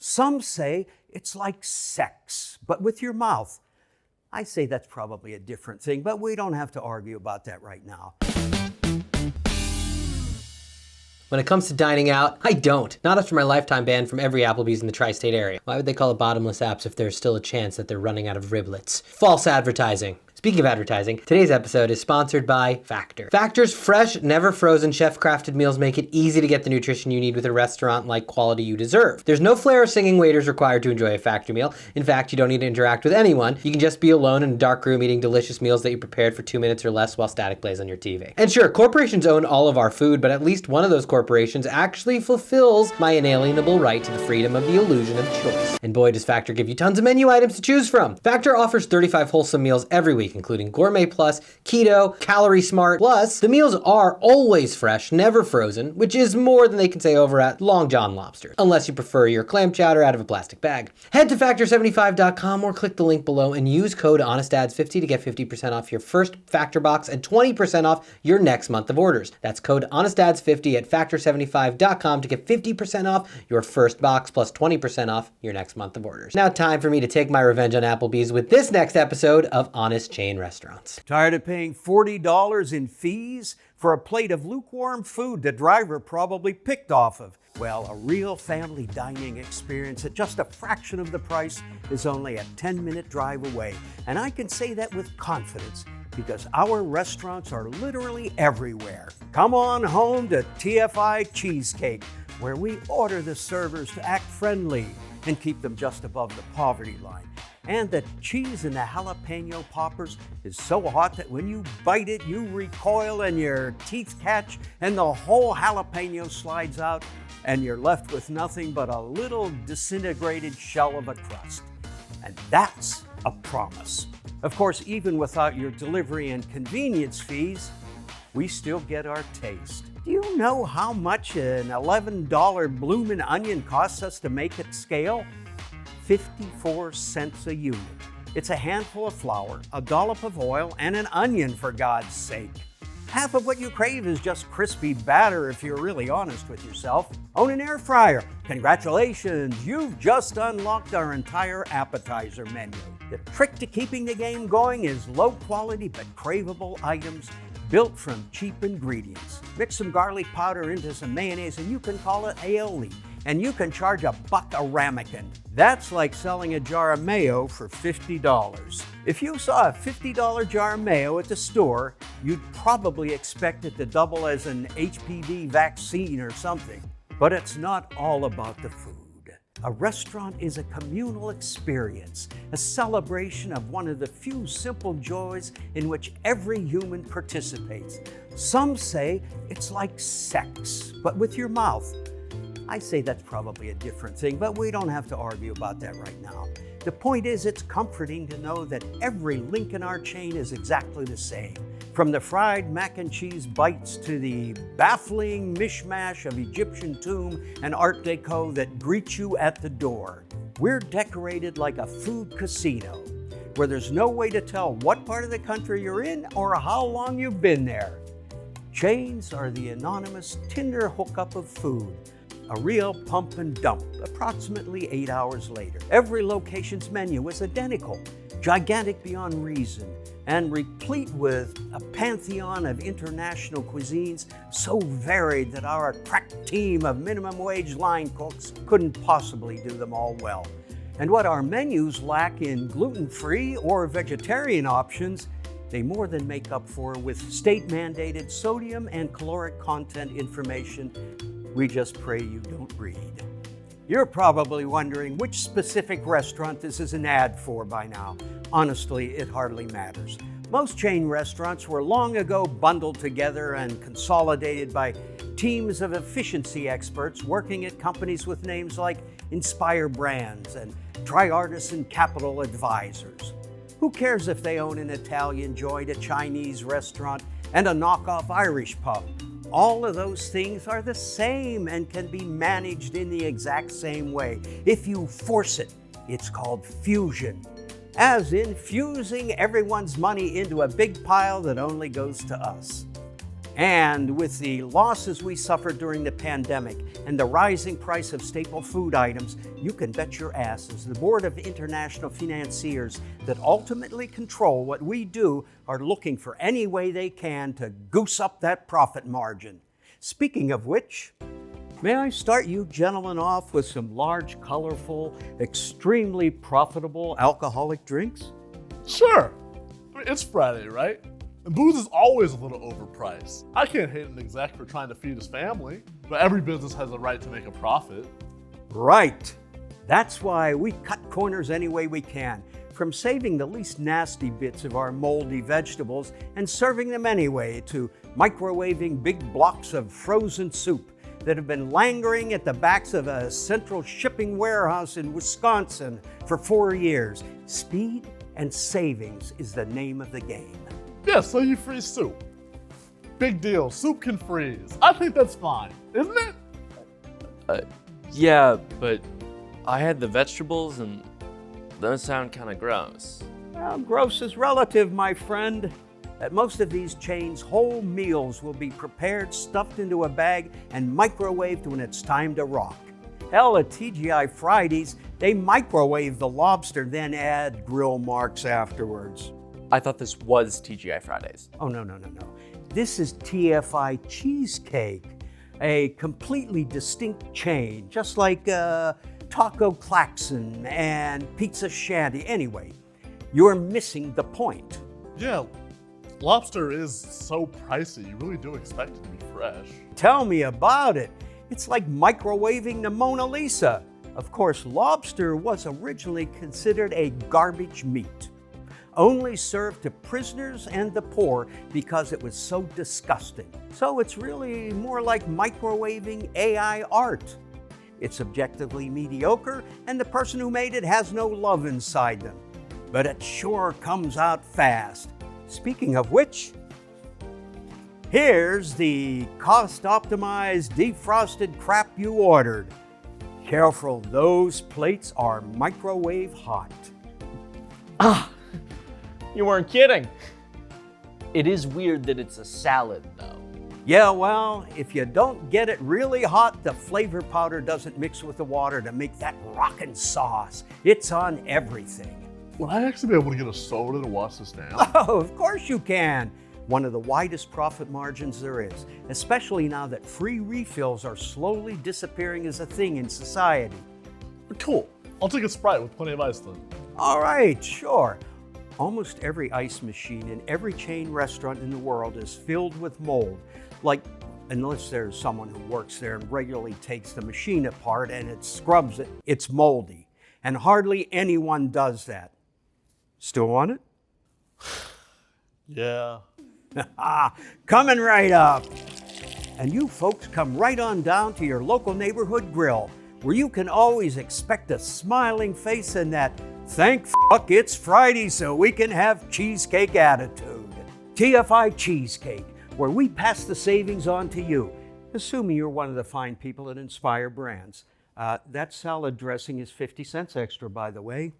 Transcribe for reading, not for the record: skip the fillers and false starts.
Some say it's like sex, but with your mouth. I say that's probably a different thing, but we don't have to argue about that right now. When it comes to dining out, I don't. Not after my lifetime ban from every Applebee's in the tri-state area. Why would they call it bottomless apps if there's still a chance that they're running out of riblets? False advertising. Speaking of advertising, today's episode is sponsored by Factor. Factor's fresh, never frozen, chef-crafted meals make it easy to get the nutrition you need with a restaurant-like quality you deserve. There's no flair or singing waiters required to enjoy a Factor meal. In fact, you don't need to interact with anyone. You can just be alone in a dark room eating delicious meals that you prepared for 2 minutes or less while static plays on your TV. And sure, corporations own all of our food, but at least one of those corporations actually fulfills my inalienable right to the freedom of the illusion of choice. And boy, does Factor give you tons of menu items to choose from. Factor offers 35 wholesome meals every week, including Gourmet Plus, Keto, Calorie Smart. Plus, the meals are always fresh, never frozen, which is more than they can say over at Long John Lobster, unless you prefer your clam chowder out of a plastic bag. Head to factor75.com or click the link below and use code HONESTADS50 to get 50% off your first Factor box and 20% off your next month of orders. That's code HONESTADS50 at factor75.com to get 50% off your first box plus 20% off your next month of orders. Now time for me to take my revenge on Applebee's with this next episode of Honest Chain Restaurants. Tired of paying $40 in fees for a plate of lukewarm food the driver probably picked off of? Well, a real family dining experience at just a fraction of the price is only a 10-minute drive away. And I can say that with confidence because our restaurants are literally everywhere. Come on home to TFI Cheesecake, where we order the servers to act friendly and keep them just above the poverty line. And the cheese in the jalapeno poppers is so hot that when you bite it, you recoil and your teeth catch and the whole jalapeno slides out and you're left with nothing but a little disintegrated shell of a crust. And that's a promise. Of course, even without your delivery and convenience fees, we still get our taste. Do you know how much an $11 bloomin' onion costs us to make at scale? 54 cents a unit. It's a handful of flour, a dollop of oil, and an onion, for God's sake. Half of what you crave is just crispy batter if you're really honest with yourself. Own an air fryer. Congratulations, you've just unlocked our entire appetizer menu. The trick to keeping the game going is low quality but craveable items built from cheap ingredients. Mix some garlic powder into some mayonnaise and you can call it aioli. And you can charge $1 a ramekin. That's like selling a jar of mayo for $50. If you saw a $50 jar of mayo at the store, you'd probably expect it to double as an HPV vaccine or something. But it's not all about the food. A restaurant is a communal experience, a celebration of one of the few simple joys in which every human participates. Some say it's like sex, but with your mouth. I say that's probably a different thing, but we don't have to argue about that right now. The point is, it's comforting to know that every link in our chain is exactly the same. From the fried mac and cheese bites to the baffling mishmash of Egyptian tomb and Art Deco that greet you at the door. We're decorated like a food casino, where there's no way to tell what part of the country you're in or how long you've been there. Chains are the anonymous Tinder hookup of food. A real pump and dump, approximately 8 hours later. Every location's menu is identical, gigantic beyond reason, and replete with a pantheon of international cuisines so varied that our crack team of minimum wage line cooks couldn't possibly do them all well. And what our menus lack in gluten-free or vegetarian options, they more than make up for with state-mandated sodium and caloric content information we just pray you don't read. You're probably wondering which specific restaurant this is an ad for by now. Honestly, it hardly matters. Most chain restaurants were long ago bundled together and consolidated by teams of efficiency experts working at companies with names like Inspire Brands and Tri-Artisan Capital Advisors. Who cares if they own an Italian joint, a Chinese restaurant, and a knockoff Irish pub? All of those things are the same and can be managed in the exact same way. If you force it, it's called fusion. As in fusing everyone's money into a big pile that only goes to us. And with the losses we suffered during the pandemic, and the rising price of staple food items, you can bet your asses the Board of International Financiers that ultimately control what we do are looking for any way they can to goose up that profit margin. Speaking of which, may I start you gentlemen off with some large, colorful, extremely profitable alcoholic drinks? Sure. I mean, it's Friday, right? And booze is always a little overpriced. I can't hate an exec for trying to feed his family, but every business has a right to make a profit. Right. That's why we cut corners any way we can, from saving the least nasty bits of our moldy vegetables and serving them anyway, to microwaving big blocks of frozen soup that have been lingering at the backs of a central shipping warehouse in Wisconsin for 4 years. Speed and savings is the name of the game. Yeah, so you freeze soup. Big deal, soup can freeze. I think that's fine, isn't it? Yeah, but I had the vegetables and those sound kind of gross. Well, gross is relative, my friend. At most of these chains, whole meals will be prepared, stuffed into a bag, and microwaved when it's time to rock. Hell, at TGI Fridays, they microwave the lobster, then add grill marks afterwards. I thought this was TGI Fridays. Oh, no. This is TFI Cheesecake, a completely distinct chain, just like Taco Klaxon and Pizza Shanty. Anyway, you're missing the point. Yeah, lobster is so pricey, you really do expect it to be fresh. Tell me about it. It's like microwaving the Mona Lisa. Of course, lobster was originally considered a garbage meat, only served to prisoners and the poor because it was so disgusting. So it's really more like microwaving AI art. It's objectively mediocre, and the person who made it has no love inside them. But it sure comes out fast. Speaking of which, here's the cost-optimized, defrosted crap you ordered. Careful, those plates are microwave hot. You weren't kidding. It is weird that it's a salad, though. Yeah, well, if you don't get it really hot, the flavor powder doesn't mix with the water to make that rockin' sauce. It's on everything. Would I actually be able to get a soda to wash this down? Oh, of course you can. One of the widest profit margins there is, especially now that free refills are slowly disappearing as a thing in society. Cool. I'll take a Sprite with plenty of ice then. All right, sure. Almost every ice machine in every chain restaurant in the world is filled with mold. Like, unless there's someone who works there and regularly takes the machine apart and it scrubs it, it's moldy. And hardly anyone does that. Still want it? Yeah. Coming right up. And you folks come right on down to your local neighborhood grill, where you can always expect a smiling face and that thank fuck it's Friday so we can have cheesecake attitude. TFI Cheesecake, where we pass the savings on to you, assuming you're one of the fine people that inspire brands. That salad dressing is 50 cents extra, by the way.